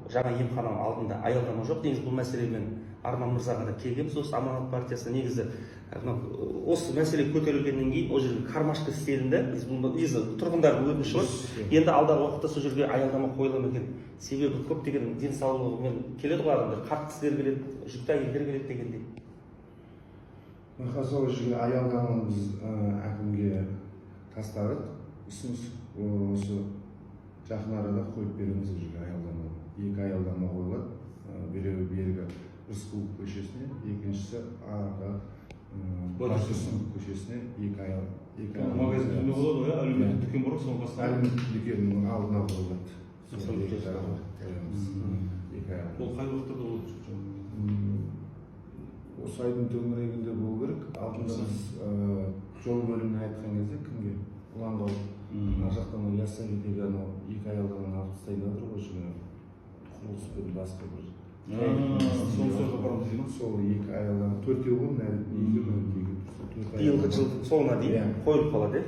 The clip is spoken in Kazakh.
жаңа емхананың алдында аялдама жоқ. Негізі бұл мәселемен Арман мырзаға да келгенбіз осы Аманат партиясы. Негізі осы мәселе көтерілгеннен кейін ол жерге кармашка істелінді. Негізі тұрғындардың өтініші бар. Енді алдағы уақытта сол жерге аялдама қойыла ма екен? Себебі көптеген денсаулығымен келеді ғой адамдар, қарт кісілер келеді, жүкті әйелдер келеді дегендей. Сол жерге аялдаманы біз әкімге тастадық. Ұсыныс осы жақын арада қойып береміз. Ол жерге аялдама, 2 аялдама қойылады. Біреуі бергі Рысқұлов көшесіне, екіншісі арғы Батырсын көшесіне 2 аялдама. Магазин түрінде болады ғой, әлеуметтік дүкен бар ғой, соның қасында. Әлеуметтік дүкеннің алдына қойылады. Ол қай уақытта да болады? Осы айдың төңірегінде болу керек. Алдында жол бөліміне айтқан кезде кімге? Ұланға ана жақтан Яссауитеге 2 аялдаманы алып тастайын деп жатыр ғой, жаңа құрылыспен басқа бір. Соны сөзге барамыз деймін. Сол 2 аялдама 4-еу ғой, биылғы Биылғы жыл соңына дейін қойылып қалады.